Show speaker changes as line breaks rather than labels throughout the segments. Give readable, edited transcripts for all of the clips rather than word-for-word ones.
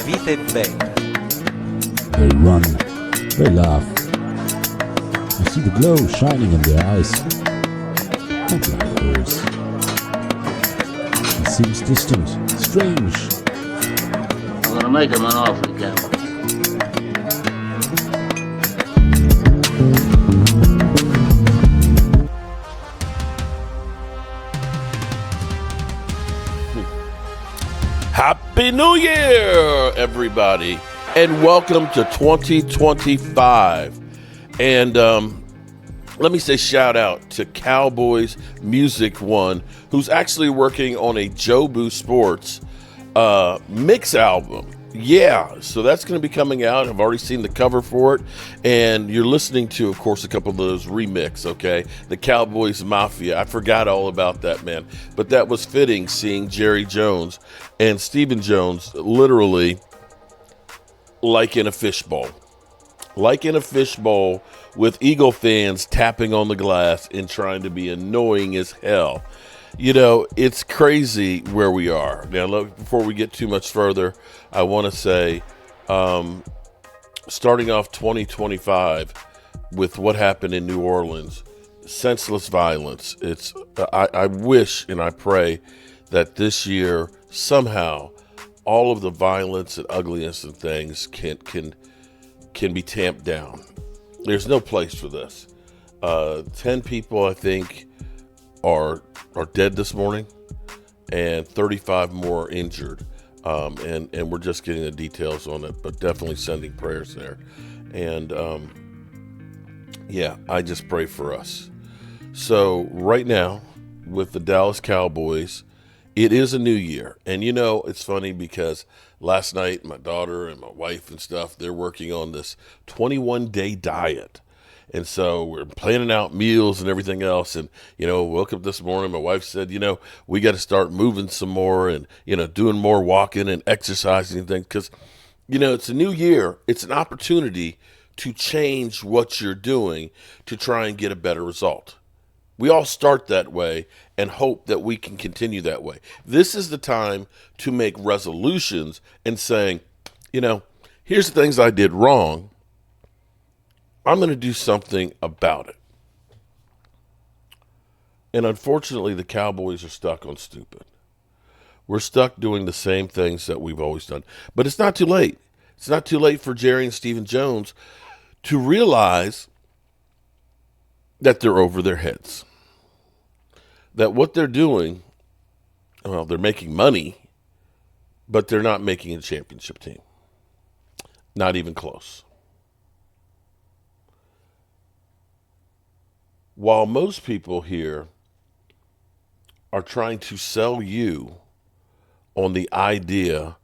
Vita e bene.
They run, they laugh. I see the glow shining in their eyes. Not like hers. She seems distant, strange.
I'm gonna make him an offer again.
Happy New Year, everybody, and welcome to 2025. And let me say shout out to Cowboys Music One, who's actually working on a Jobu Sports mix album. Yeah, so that's going to be coming out. I've already seen the cover for it, and you're listening to, of course, a couple of those remix, okay? The Cowboys Mafia. I forgot all about that, man. But that was fitting, seeing Jerry Jones and Stephen Jones literally like in a fishbowl. Like in a fishbowl with Eagle fans tapping on the glass and trying to be annoying as hell. You know, it's crazy where we are. Now, look, before we get too much further, I want to say, starting off 2025 with what happened in New Orleans, senseless violence. I wish and I pray that this year somehow all of the violence and ugliness and things can be tamped down. There's no place for this. 10 people, I think, are dead this morning, and 35 more injured. And we're just getting the details on it, but definitely sending prayers there. And yeah, I just pray for us. So right now, with the Dallas Cowboys, it is a new year. And you know, it's funny because last night my daughter and my wife and stuff, they're working on this 21-day diet. And so we're planning out meals and everything else. And, you know, woke up this morning, my wife said, you know, we got to start moving some more and, you know, doing more walking and exercising and things. Because, you know, it's a new year. It's an opportunity to change what you're doing to try and get a better result. We all start that way and hope that we can continue that way. This is the time to make resolutions and saying, you know, here's the things I did wrong. I'm going to do something about it. And unfortunately, the Cowboys are stuck on stupid. We're stuck doing the same things that we've always done. But it's not too late. It's not too late for Jerry and Stephen Jones to realize that they're over their heads. That what they're doing, well, they're making money, but they're not making a championship team. Not even close. While most people here are trying to sell you on the idea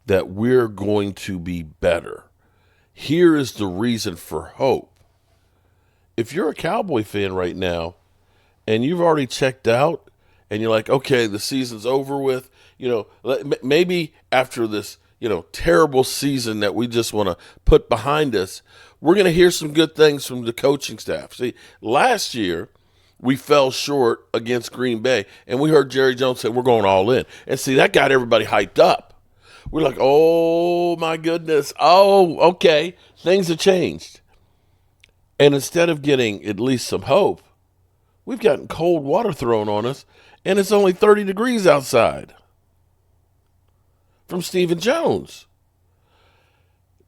that we're going to be better, here is the reason for hope. If you're a Cowboy fan right now and you've already checked out and you're like, okay, the season's over with, you know, maybe after this, you know, terrible season that we just want to put behind us, we're going to hear some good things from the coaching staff. See, last year we fell short against Green Bay, and we heard Jerry Jones say we're going all in. And see, that got everybody hyped up. We're like, oh, my goodness. Oh, okay. Things have changed. And instead of getting at least some hope, we've gotten cold water thrown on us, and it's only 30 degrees outside. From Stephen Jones.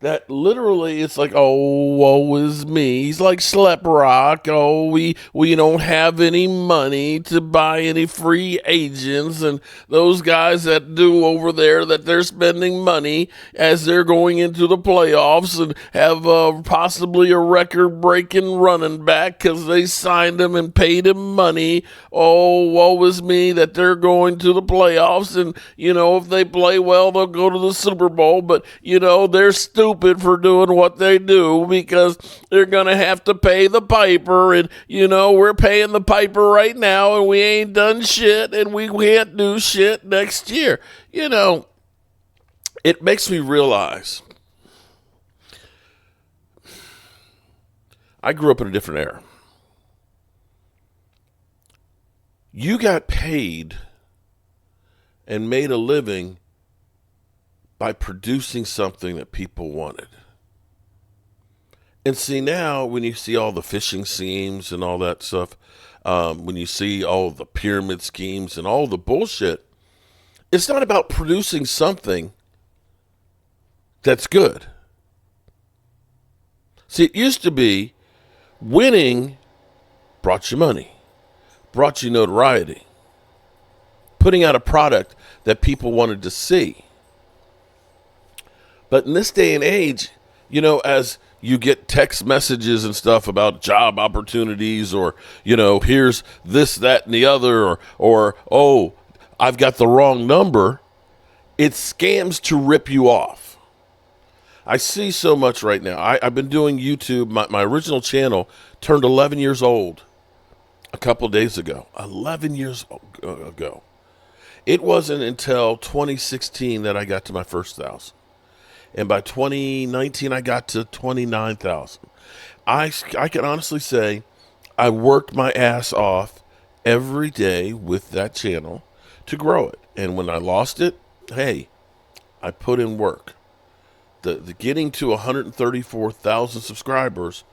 That literally, it's like, oh, woe is me. He's like Slep Rock. Oh, we don't have any money to buy any free agents. And those guys that do over there, that they're spending money as they're going into the playoffs and have possibly a record-breaking running back because they signed him and paid him money. Oh, woe is me that they're going to the playoffs. And, you know, if they play well, they'll go to the Super Bowl. But, you know, they're stupid for doing what they do because they're going to have to pay the piper. And, you know, we're paying the piper right now and we ain't done shit and we can't do shit next year. You know, it makes me realize I grew up in a different era. You got paid and made a living by producing something that people wanted. And see, now when you see all the phishing schemes and all that stuff, when you see all the pyramid schemes and all the bullshit, it's not about producing something that's good. See, it used to be winning brought you money, brought you notoriety, putting out a product that people wanted to see. But in this day and age, you know, as you get text messages and stuff about job opportunities, or, you know, here's this, that, and the other, or oh, I've got the wrong number. It's scams to rip you off. I see so much right now. I've been doing YouTube. My original channel turned 11 years old a couple days ago. 11 years ago. It wasn't until 2016 that I got to my first 1,000. And by 2019, I got to 29,000. I can honestly say I worked my ass off every day with that channel to grow it. And when I lost it, hey, I put in work. The getting to 134,000 subscribers,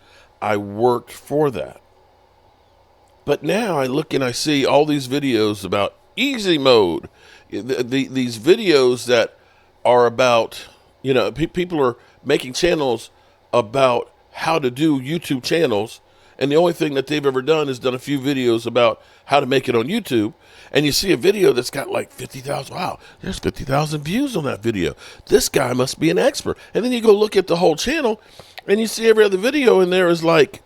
I worked for that. But now I look and I see all these videos about easy mode. These videos that are about, you know, people are making channels about how to do YouTube channels, and the only thing that they've ever done is done a few videos about how to make it on YouTube. And you see a video that's got like 50,000. Wow, there's 50,000 views on that video. This guy must be an expert. And then you go look at the whole channel, and you see every other video in there is like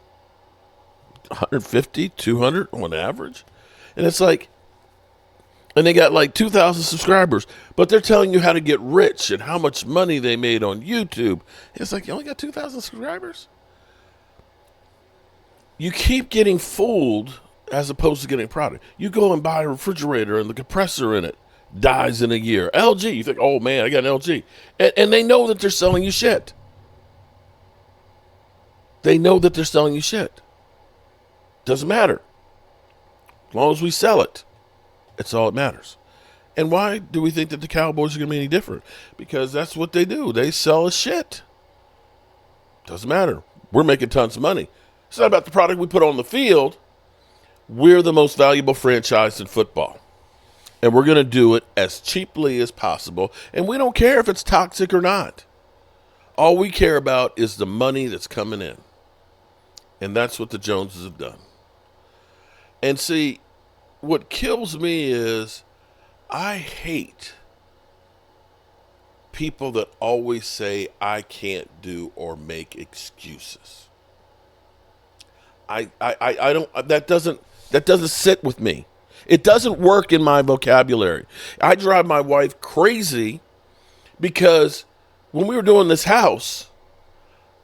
150, 200 on average. And it's like, and they got like 2,000 subscribers, but they're telling you how to get rich and how much money they made on YouTube. It's like, you only got 2,000 subscribers? You keep getting fooled as opposed to getting a product. You go and buy a refrigerator and the compressor in it dies in a year. LG, you think, oh man, I got an LG. And they know that they're selling you shit. They know that they're selling you shit. Doesn't matter. As long as we sell it, it's all that matters. And why do we think that the Cowboys are going to be any different? Because that's what they do. They sell us shit. Doesn't matter. We're making tons of money. It's not about the product we put on the field. We're the most valuable franchise in football. And we're going to do it as cheaply as possible. And we don't care if it's toxic or not. All we care about is the money that's coming in. And that's what the Joneses have done. And see, what kills me is I hate people that always say I can't do or make excuses. I don't, that doesn't sit with me. It doesn't work in my vocabulary. I drive my wife crazy because when we were doing this house,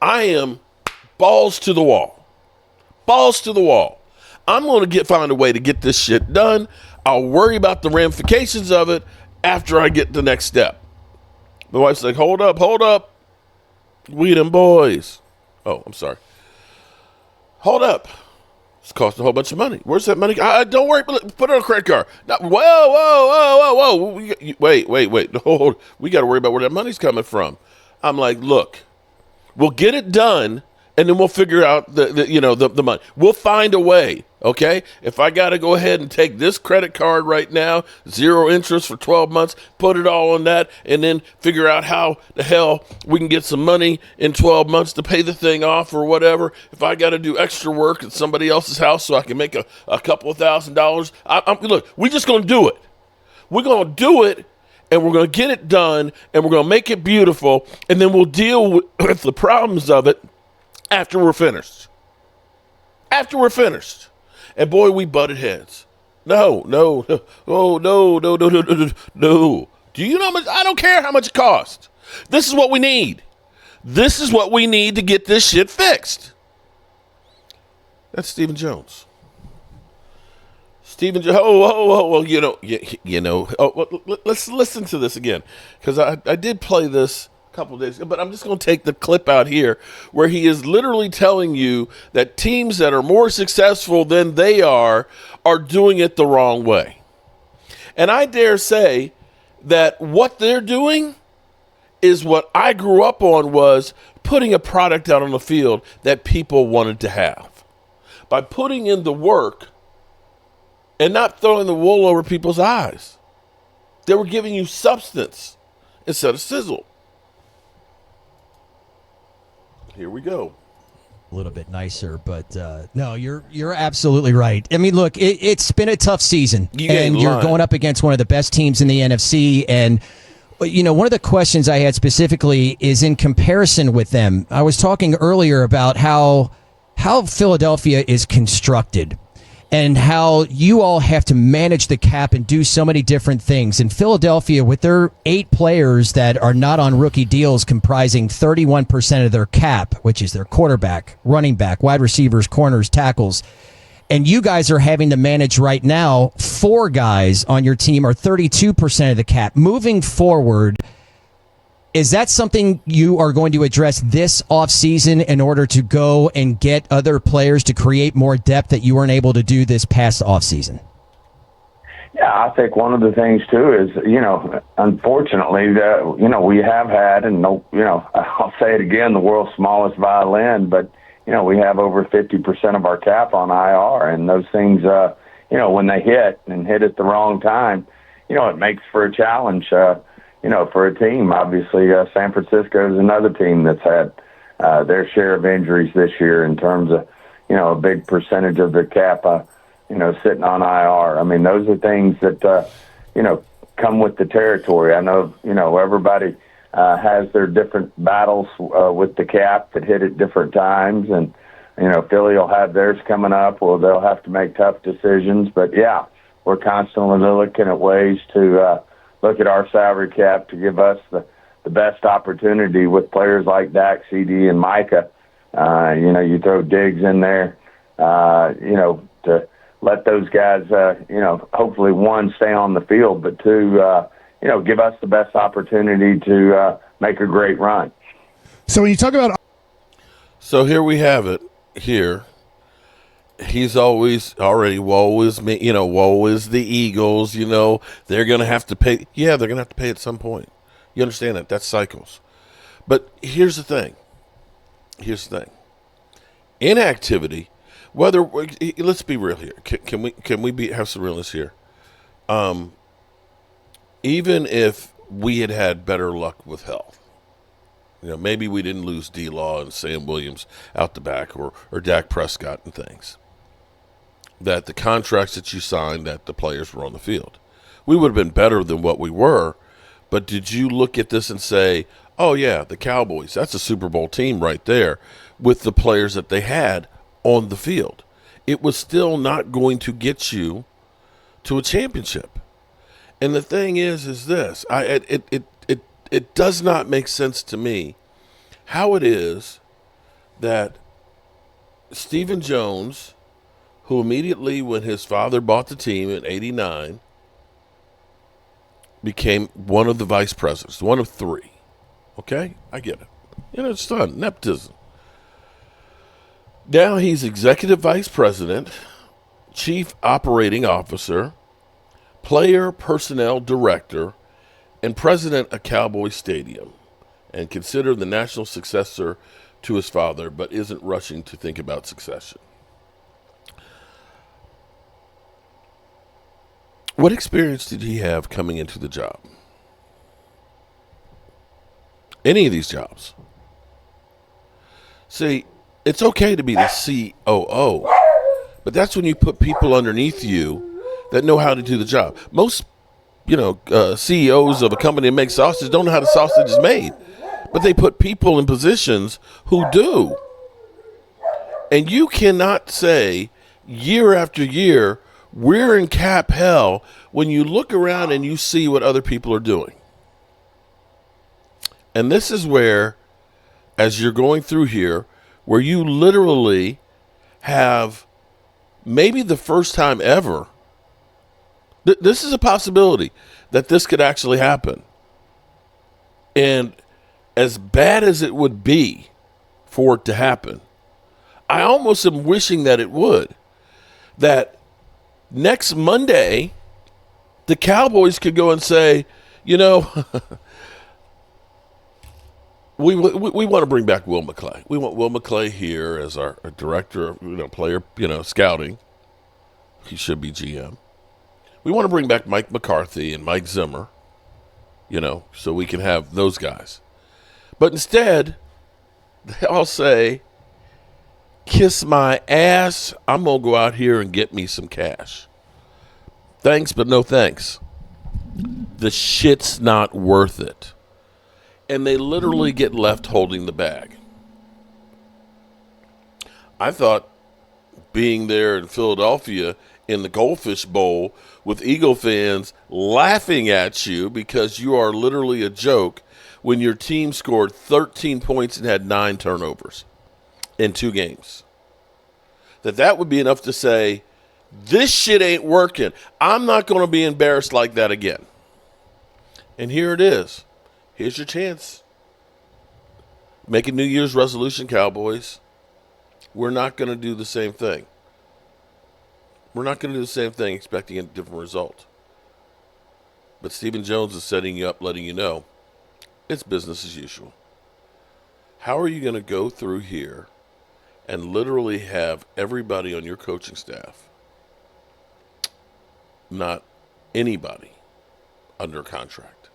I am balls to the wall. Balls to the wall. I'm going to find a way to get this shit done. I'll worry about the ramifications of it after I get the next step. My wife's like, hold up. We them boys. Oh, I'm sorry. Hold up. It's costing a whole bunch of money. Where's that money? Don't worry. Put it on a credit card. No, whoa. Wait. Hold. We got to worry about where that money's coming from. I'm like, look, we'll get it done, and then we'll figure out the money. We'll find a way, okay? If I got to go ahead and take this credit card right now, 0 interest for 12 months, put it all on that, and then figure out how the hell we can get some money in 12 months to pay the thing off or whatever. If I got to do extra work at somebody else's house so I can make a couple of $1,000s, look, we're just going to do it. We're going to do it, and we're going to get it done, and we're going to make it beautiful, and then we'll deal with the problems of it after we're finished. And boy, we butted heads. No. Oh, no. Do you know how much? I don't care how much it costs. This is what we need. This is what we need to get this shit fixed. That's Stephen Jones. Stephen Jones. Well, let's listen to this again. Because I did play this couple of days ago, but I'm just going to take the clip out here where he is literally telling you that teams that are more successful than they are doing it the wrong way. And I dare say that what they're doing is what I grew up on, was putting a product out on the field that people wanted to have. By putting in the work and not throwing the wool over people's eyes. They were giving you substance instead of sizzle. Here we go.
A little bit nicer, but no, you're absolutely right. I mean, look, it's been a tough season, and you're going up against one of the best teams in the NFC. And one of the questions I had specifically is in comparison with them. I was talking earlier about how Philadelphia is constructed, and how you all have to manage the cap and do so many different things. In Philadelphia, with their 8 players that are not on rookie deals, comprising 31% of their cap, which is their quarterback, running back, wide receivers, corners, tackles, and you guys are having to manage right now 4 guys on your team are 32% of the cap. Moving forward, is that something you are going to address this offseason in order to go and get other players to create more depth that you weren't able to do this past offseason?
Yeah, I think one of the things, too, is, unfortunately, we have had, and, I'll say it again, the world's smallest violin, but, we have over 50% of our cap on IR, and those things, when they hit at the wrong time, it makes for a challenge, for a team. Obviously, San Francisco is another team that's had their share of injuries this year in terms of, a big percentage of their cap, sitting on IR. I mean, those are things that, come with the territory. I know, everybody has their different battles with the cap that hit at different times. And, Philly will have theirs coming up. Well, they'll have to make tough decisions. But, yeah, we're constantly looking at ways to look at our salary cap to give us the best opportunity with players like Dak, CD, and Micah. You throw Diggs in there, to let those guys, hopefully, 1, stay on the field, but 2, give us the best opportunity to make a great run.
So when you talk about...
So here we have it here. He's always already, woe is me, woe is the Eagles, they're going to have to pay. Yeah, they're going to have to pay at some point. You understand that? That's cycles. But here's the thing. Inactivity, let's be real here. Can we have some realness here? Even if we had better luck with health, maybe we didn't lose D-Law and Sam Williams out the back, or Dak Prescott and things, that the contracts that you signed, that the players were on the field, we would have been better than what we were. But did you look at this and say, oh, yeah, the Cowboys, that's a Super Bowl team right there with the players that they had on the field? It was still not going to get you to a championship. And the thing is this, it does not make sense to me how it is that Stephen Jones, who immediately when his father bought the team in '89, became one of the vice presidents, one of 3. Okay? I get it. It's done. Nepotism. Now he's executive vice president, chief operating officer, player personnel director, and president of Cowboys Stadium, and considered the national successor to his father, but isn't rushing to think about succession. What experience did he have coming into the job? Any of these jobs? See, it's okay to be the COO, but that's when you put people underneath you that know how to do the job. Most, CEOs of a company that makes sausage don't know how the sausage is made, but they put people in positions who do. And you cannot say year after year, we're in cap hell, when you look around and you see what other people are doing. And this is where, as you're going through here, where you literally have maybe the first time ever, this is a possibility that this could actually happen. And as bad as it would be for it to happen, I almost am wishing that it would. That next Monday, the Cowboys could go and say, We want to bring back Will McClay. We want Will McClay here as our director of player scouting. He should be GM. We want to bring back Mike McCarthy and Mike Zimmer, so we can have those guys. But instead, they all say, kiss my ass, I'm going to go out here and get me some cash. Thanks, but no thanks. The shit's not worth it. And they literally get left holding the bag. I thought being there in Philadelphia in the Goldfish Bowl with Eagle fans laughing at you because you are literally a joke when your team scored 13 points and had 9 turnovers in 2 games. That would be enough to say, this shit ain't working. I'm not going to be embarrassed like that again. And here it is. Here's your chance. Make a New Year's resolution, Cowboys. We're not going to do the same thing. We're not going to do the same thing expecting a different result. But Stephen Jones is setting you up, letting you know it's business as usual. How are you going to go through here and literally have everybody on your coaching staff, not anybody, under contract?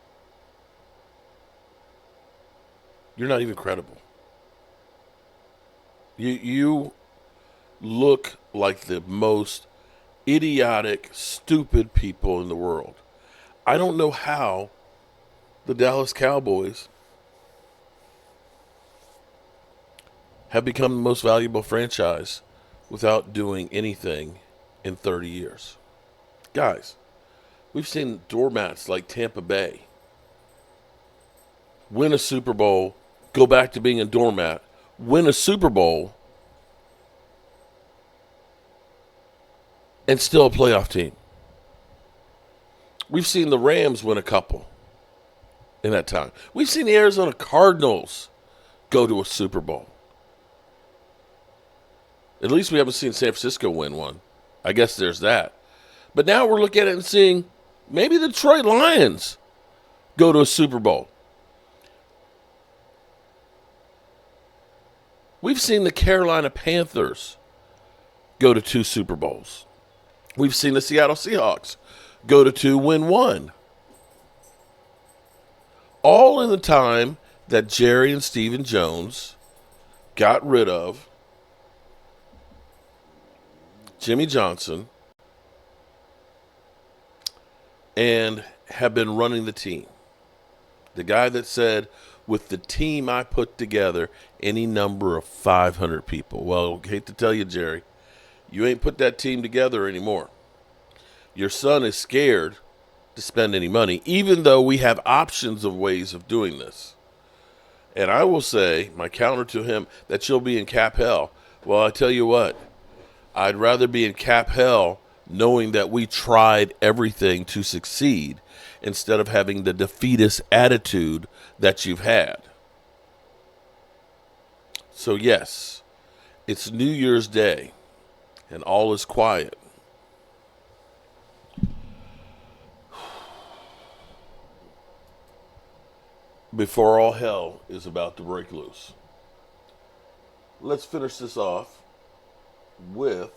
You're not even credible. You look like the most idiotic, stupid people in the world. I don't know how the Dallas Cowboys have become the most valuable franchise without doing anything in 30 years. Guys, we've seen doormats like Tampa Bay win a Super Bowl, go back to being a doormat, win a Super Bowl, and still a playoff team. We've seen the Rams win a couple in that time. We've seen the Arizona Cardinals go to a Super Bowl. At least we haven't seen San Francisco win one. I guess there's that. But now we're looking at it and seeing maybe the Detroit Lions go to a Super Bowl. We've seen the Carolina Panthers go to 2 Super Bowls. We've seen the Seattle Seahawks go to 2, win 1. All in the time that Jerry and Stephen Jones got rid of Jimmy Johnson and have been running the team. The guy that said, with the team I put together, any number of 500 people. Well, I hate to tell you, Jerry, you ain't put that team together anymore. Your son is scared to spend any money, even though we have options of ways of doing this. And I will say, my counter to him, that you'll be in cap hell. Well, I tell you what, I'd rather be in cap hell knowing that we tried everything to succeed instead of having the defeatist attitude that you've had. So yes, it's New Year's Day and all is quiet. Before all hell is about to break loose. Let's finish this off with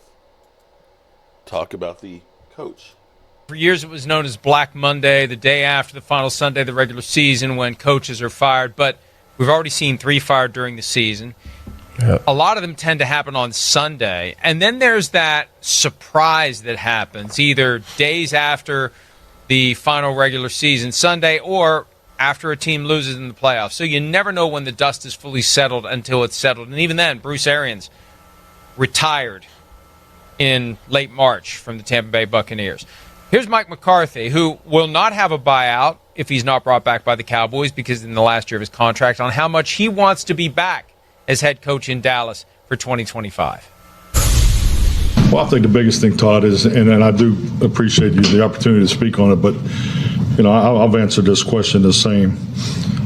talk about the coach.
For years it was known as Black Monday, the day after the final Sunday of the regular season when coaches are fired, but we've already seen 3 fired during the season. Yep. A lot of them tend to happen on Sunday, and then there's that surprise that happens either days after the final regular season Sunday or after a team loses in the playoffs. So you never know when the dust is fully settled until it's settled. And even then, Bruce Arians retired in late March from the Tampa Bay Buccaneers. Here's Mike McCarthy, who will not have a buyout if he's not brought back by the Cowboys because in the last year of his contract, on how much he wants to be back as head coach in Dallas for 2025.
Well, I think the biggest thing, Todd, is, and I do appreciate the opportunity to speak on it, but, I've answered this question the same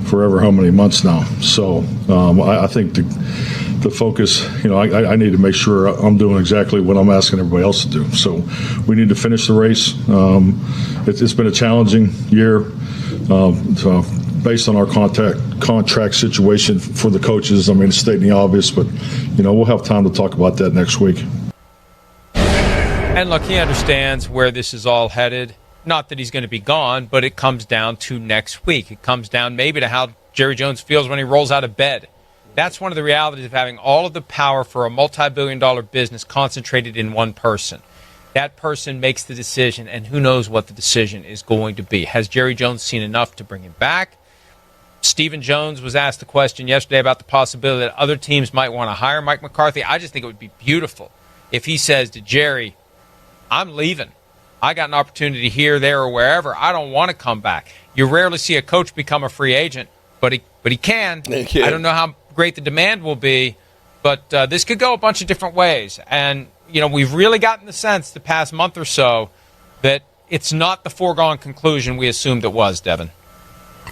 for how many months now. So I think the focus, I need to make sure I'm doing exactly what I'm asking everybody else to do. So we need to finish the race. It's been a challenging year. So based on our contract situation for the coaches. I mean, it's stating the obvious, but, we'll have time to talk about that next week.
And look, he understands where this is all headed. Not that he's going to be gone, but it comes down to next week. It comes down maybe to how Jerry Jones feels when he rolls out of bed. That's one of the realities of having all of the power for a multi-billion-dollar business concentrated in one person. That person makes the decision, and who knows what the decision is going to be. Has Jerry Jones seen enough to bring him back? Stephen Jones was asked the question yesterday about the possibility that other teams might want to hire Mike McCarthy. I just think it would be beautiful if he says to Jerry, I'm leaving. I got an opportunity here, there, or wherever. I don't want to come back. You rarely see a coach become a free agent, but he can. I don't know how great the demand will be, but this could go a bunch of different ways. And, we've really gotten the sense the past month or so that it's not the foregone conclusion we assumed it was, Devin.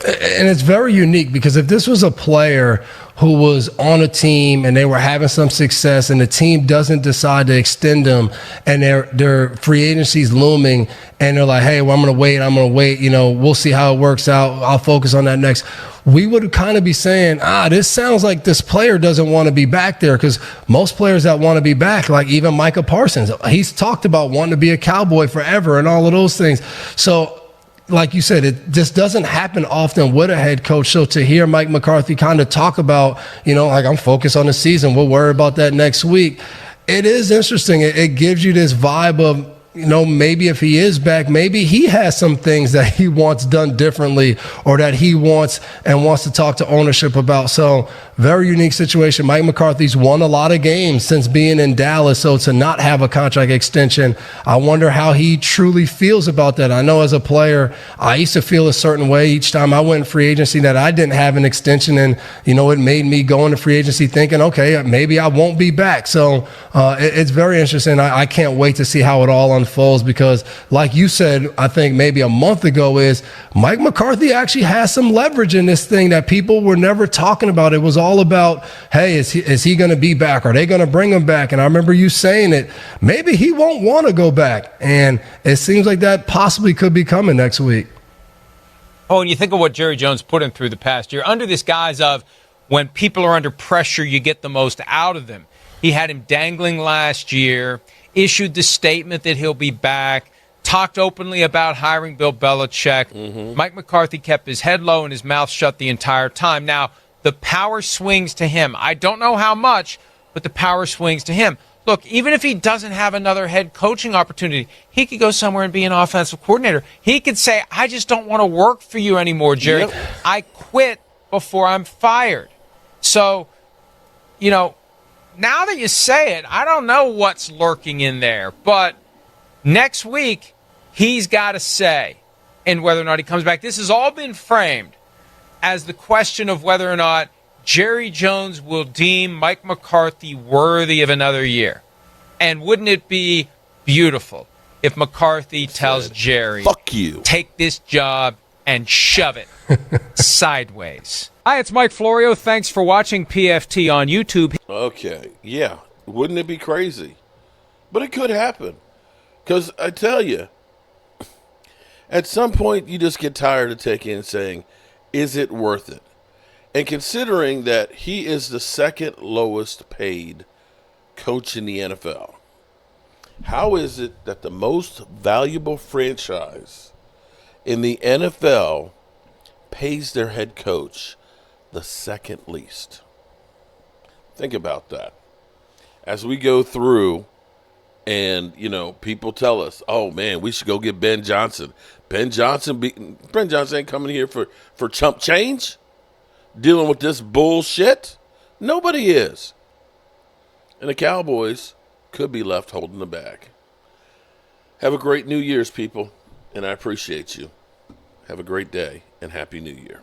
And it's very unique because if this was a player who was on a team and they were having some success and the team doesn't decide to extend them and their free agency's looming and they're like, hey, well, I'm going to wait, we'll see how it works out. I'll focus on that next. We would kind of be saying, this sounds like this player doesn't want to be back there, because most players that want to be back, like even Micah Parsons, he's talked about wanting to be a Cowboy forever and all of those things. So, like you said, it just doesn't happen often with a head coach. So to hear Mike McCarthy kind of talk about, like, I'm focused on the season, we'll worry about that next week. It is interesting. It gives you this vibe of, maybe if he is back, maybe he has some things that he wants done differently or that he wants to talk to ownership about. So very unique situation. Mike McCarthy's won a lot of games since being in Dallas. So to not have a contract extension, I wonder how he truly feels about that. I know as a player, I used to feel a certain way each time I went in free agency that I didn't have an extension. And, it made me go into free agency thinking, okay, maybe I won't be back. So it's very interesting. I can't wait to see how it all unfolds because, like you said, I think maybe a month ago, is Mike McCarthy actually has some leverage in this thing that people were never talking about. It was all about, hey, is he going to be back? Are they going to bring him back? And I remember you saying it. Maybe he won't want to go back. And it seems like that possibly could be coming next week.
Oh, and you think of what Jerry Jones put him through the past year under this guise of when people are under pressure, you get the most out of them. He had him dangling last year, issued the statement that he'll be back, talked openly about hiring Bill Belichick. Mm-hmm. Mike McCarthy kept his head low and his mouth shut the entire time. Now, the power swings to him. I don't know how much, but the power swings to him. Look, even if he doesn't have another head coaching opportunity, he could go somewhere and be an offensive coordinator. He could say, I just don't want to work for you anymore, Jerry. Yep. I quit before I'm fired. So, now that you say it, I don't know what's lurking in there. But next week, he's got to say, and whether or not he comes back. This has all been framed as the question of whether or not Jerry Jones will deem Mike McCarthy worthy of another year. And wouldn't it be beautiful if McCarthy tells Jerry,
fuck you,
take this job and shove it sideways. Hi, it's Mike Florio. Thanks for watching PFT on YouTube.
Okay, yeah. Wouldn't it be crazy? But it could happen. Because I tell you, at some point you just get tired of taking and saying, is it worth it? And considering that he is the second lowest paid coach in the NFL, how is it that the most valuable franchise in the NFL pays their head coach the second least? Think about that. As we go through and, people tell us, oh, man, we should go get Ben Johnson. Ben Johnson ain't coming here for chump change, dealing with this bullshit. Nobody is. And the Cowboys could be left holding the bag. Have a great New Year's, people, and I appreciate you. Have a great day, and Happy New Year.